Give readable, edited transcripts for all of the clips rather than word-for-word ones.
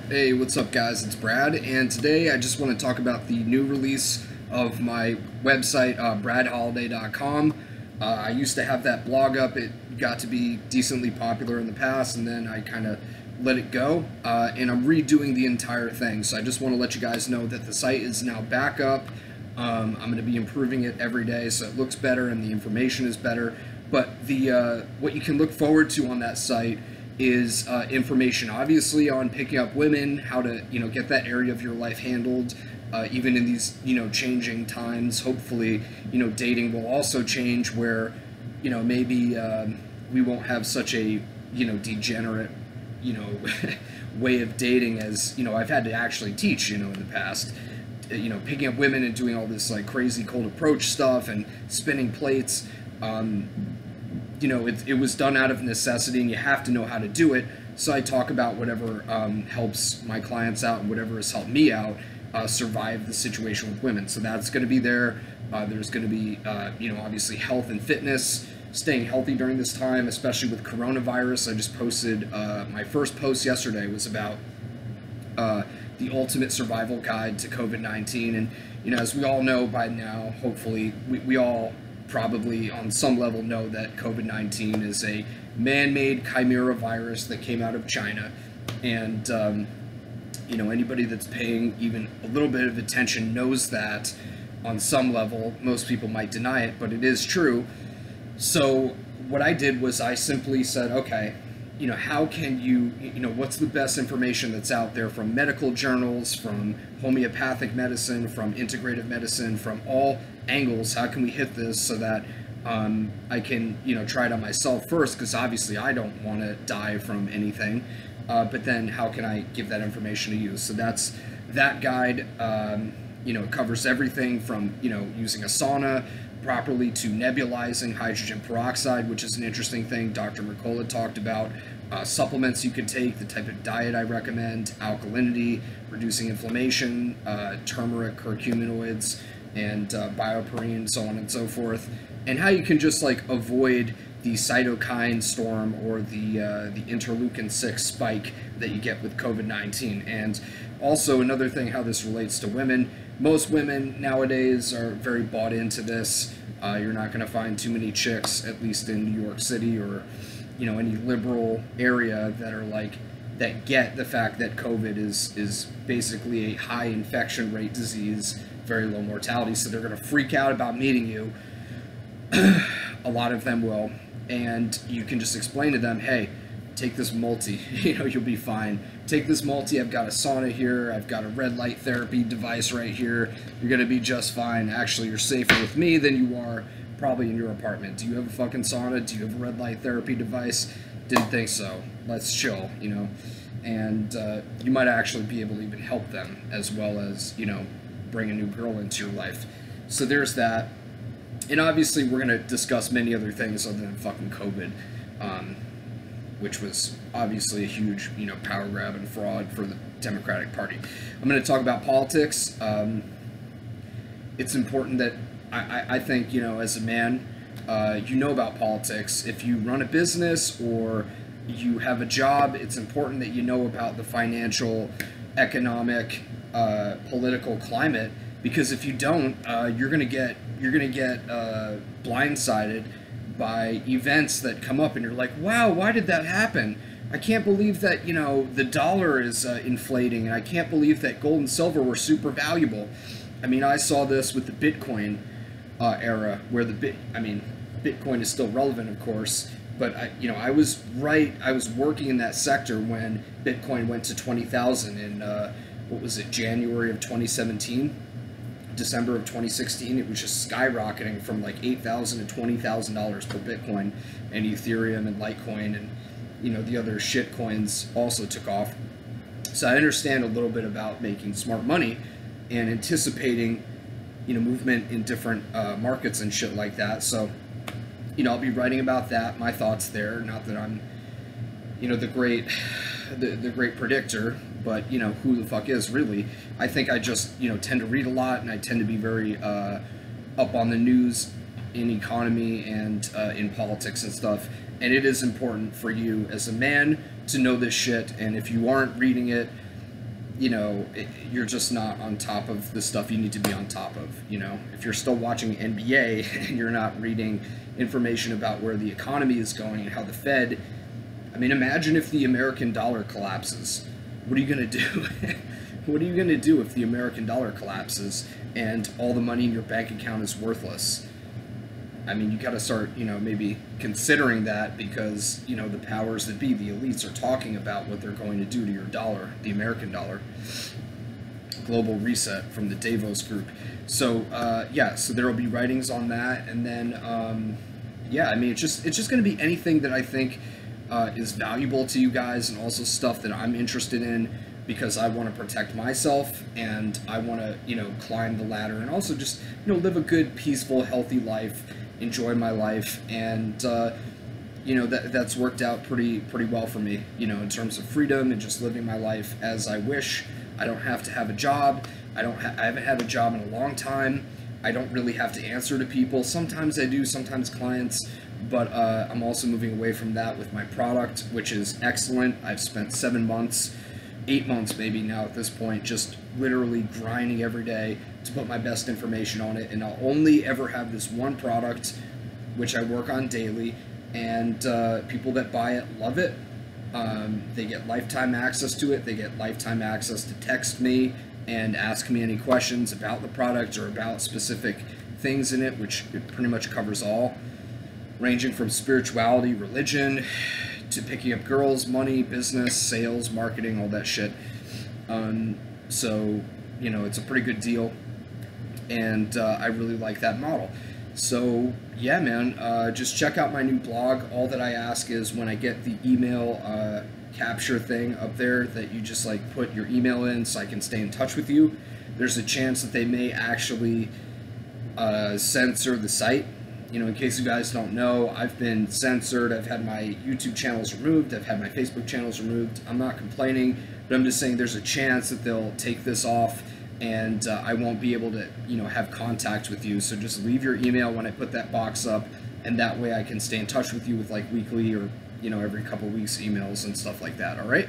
Hey, what's up guys? It's Brad, and today I just want to talk about the new release of my website, bradholiday.com. I used to have that blog up. It got to be decently popular in the past, and then I kind of let it go, and I'm redoing the entire thing. So I just want to let you guys know that the site is now back up. I'm going to be improving it every day so it looks better and the information is better. But the what you can look forward to on that site is information, obviously, on picking up women, how to get that area of your life handled, even in these changing times. Hopefully, dating will also change, where maybe we won't have such a degenerate way of dating as I've had to actually teach in the past. Picking up women and doing all this like crazy cold approach stuff and spinning plates. It was done out of necessity, and you have to know how to do it. So I talk about whatever helps my clients out and whatever has helped me out survive the situation with women. So that's going to be there. There's going to be, obviously health and fitness, staying healthy during this time, especially with coronavirus. I just posted, my first post yesterday was about the ultimate survival guide to COVID-19. And, as we all know by now, hopefully, we all probably on some level know that COVID-19 is a man-made chimera virus that came out of China. And, anybody that's paying even a little bit of attention knows that on some level. Most people might deny it, but it is true. So what I did was I simply said, okay, how can you, what's the best information that's out there from medical journals, from homeopathic medicine, from integrative medicine, from all angles? How can we hit this so that I can, try it on myself first, because obviously I don't want to die from anything. But then how can I give that information to you? So that's that guide. It covers everything from, using a sauna properly to nebulizing hydrogen peroxide, which is an interesting thing Dr. Mercola talked about. Supplements you could take, the type of diet I recommend, alkalinity, reducing inflammation, turmeric, curcuminoids, and bioperine, so on and so forth, and how you can just like avoid the cytokine storm or the interleukin-6 spike that you get with COVID-19. And also another thing, how this relates to women. Most women nowadays are very bought into this. You're not going to find too many chicks, at least in New York City or any liberal area, that get the fact that COVID is basically a high infection rate disease, very low mortality. So they're going to freak out about meeting you. A lot of them will. And you can just explain to them, hey, take this multi, you'll be fine. Take this multi, I've got a sauna here, I've got a red light therapy device right here, you're gonna be just fine. Actually, you're safer with me than you are probably in your apartment. Do you have a fucking sauna? Do you have a red light therapy device? Didn't think so. Let's chill, and you might actually be able to even help them, as well as, bring a new girl into your life. So there's that. And obviously we're going to discuss many other things other than fucking COVID, which was obviously a huge, power grab and fraud for the Democratic Party. I'm going to talk about politics. It's important that I think, as a man, you know about politics. If you run a business or you have a job, it's important that you know about the financial, economic, political climate, because if you don't, you're gonna get blindsided by events that come up, and you're like, wow, why did that happen? I can't believe that the dollar is inflating, and I can't believe that gold and silver were super valuable. I mean, I saw this with the Bitcoin era, where Bitcoin is still relevant, of course, but I was working in that sector when Bitcoin went to 20,000 in what was it, January of 2017. December of 2016, it was just skyrocketing from like $8,000 to $20,000 per Bitcoin, and Ethereum and Litecoin and the other shit coins also took off. So I understand a little bit about making smart money and anticipating movement in different markets and shit like that. So I'll be writing about that, my thoughts there. Not that I'm the great predictor, but who the fuck is really. I think I just tend to read a lot, and I tend to be very up on the news in economy and in politics and stuff. And it is important for you as a man to know this shit, and if you aren't reading it, you're just not on top of the stuff you need to be on top of. If you're still watching NBA and you're not reading information about where the economy is going and how the Fed, I mean, imagine if the American dollar collapses. What are you going to do? What are you going to do if the American dollar collapses and all the money in your bank account is worthless? I mean, you got to start, maybe considering that, because, the powers that be, the elites, are talking about what they're going to do to your dollar, the American dollar. Global reset from the Davos group. So, so there will be writings on that. And then, I mean, it's just going to be anything that I think is valuable to you guys, and also stuff that I'm interested in, because I want to protect myself, and I want to, climb the ladder, and also just, live a good, peaceful, healthy life, enjoy my life, and that's worked out pretty well for me, in terms of freedom and just living my life as I wish. I don't have to have a job. I haven't had a job in a long time. I don't really have to answer to people. Sometimes I do, sometimes clients, but I'm also moving away from that with my product, which is excellent. I've spent 7 months, 8 months maybe now at this point, just literally grinding every day to put my best information on it, and I'll only ever have this one product, which I work on daily, and people that buy it love it. They get lifetime access to it. They get lifetime access to text me and ask me any questions about the product or about specific things in it, which it pretty much covers all, ranging from spirituality, religion, to picking up girls, money, business, sales, marketing, all that shit. So, it's a pretty good deal, and I really like that model. So, yeah, man, just check out my new blog. All that I ask is, when I get the email capture thing up there, that you just put your email in so I can stay in touch with you. There's a chance that they may actually censor the site. In case you guys don't know, I've been censored. I've had my YouTube channels removed. I've had my Facebook channels removed. I'm not complaining, but I'm just saying there's a chance that they'll take this off, and I won't be able to, have contact with you. So just leave your email when I put that box up, and that way I can stay in touch with you with weekly or, every couple weeks emails and stuff like that. All right.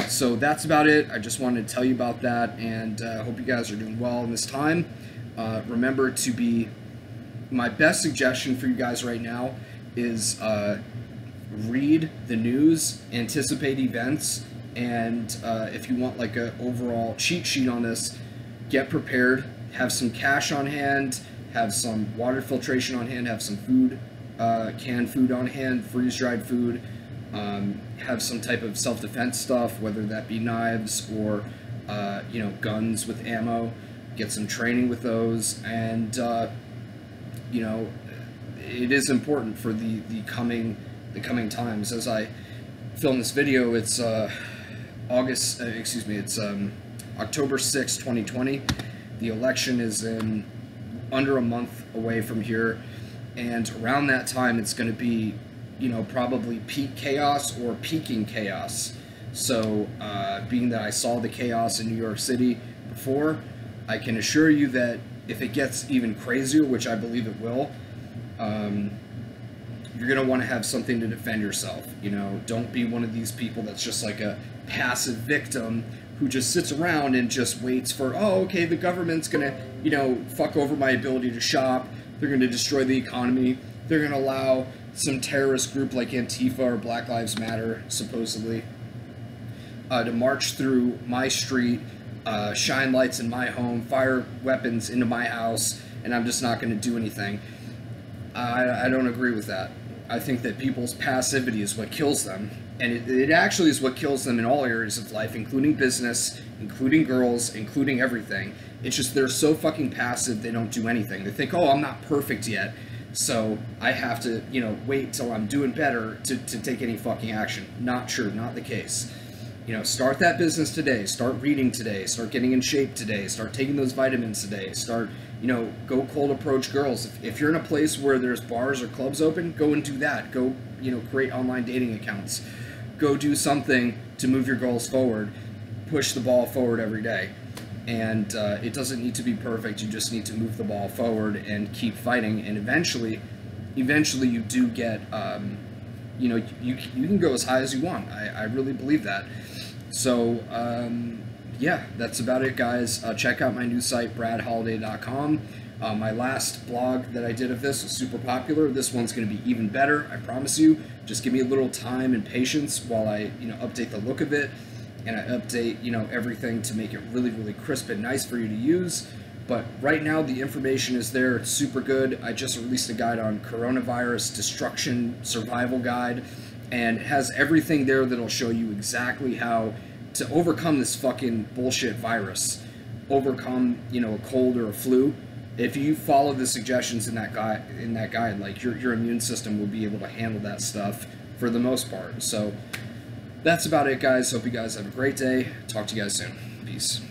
So that's about it. I just wanted to tell you about that, and hope you guys are doing well in this time. Remember to be, my best suggestion for you guys right now is read the news, anticipate events, and if you want an overall cheat sheet on this, get prepared, have some cash on hand, have some water filtration on hand, have some food, canned food on hand, freeze-dried food, have some type of self-defense stuff, whether that be knives or guns with ammo. Get some training with those, and it is important for the coming times. As I film this video, it's October 6, 2020. The election is in under a month away from here, and around that time it's going to be, probably peak chaos or peaking chaos. So, being that I saw the chaos in New York City before, I can assure you that if it gets even crazier, which I believe it will, you're going to want to have something to defend yourself. Don't be one of these people that's just a passive victim who just sits around and just waits for, oh, okay, the government's going to, fuck over my ability to shop. They're going to destroy the economy. They're going to allow some terrorist group like Antifa or Black Lives Matter, supposedly, to march through my street, shine lights in my home, fire weapons into my house, and I'm just not going to do anything. I don't agree with that. I think that people's passivity is what kills them, and it actually is what kills them in all areas of life, including business, including girls, including everything. It's just they're so fucking passive, they don't do anything. They think, oh, I'm not perfect yet, so I have to, wait till I'm doing better to take any fucking action. Not true, not the case. Start that business today, start reading today, start getting in shape today, start taking those vitamins today, start, go cold approach girls. If you're in a place where there's bars or clubs open, go and do that. Go, create online dating accounts. Go do something to move your goals forward. Push the ball forward every day. And it doesn't need to be perfect, you just need to move the ball forward and keep fighting, and eventually you do get, you can go as high as you want. I really believe that. So, yeah, that's about it, guys. Check out my new site, bradholiday.com. My last blog that I did of this was super popular. This one's going to be even better, I promise you. Just give me a little time and patience while I, update the look of it, and I update, everything to make it really, really crisp and nice for you to use. But right now, the information is there. It's super good. I just released a guide on coronavirus destruction survival guide, and it has everything there that'll show you exactly how to overcome this fucking bullshit virus, overcome, a cold or a flu. If you follow the suggestions in that guide, like your immune system will be able to handle that stuff for the most part. So that's about it, guys. Hope you guys have a great day. Talk to you guys soon. Peace.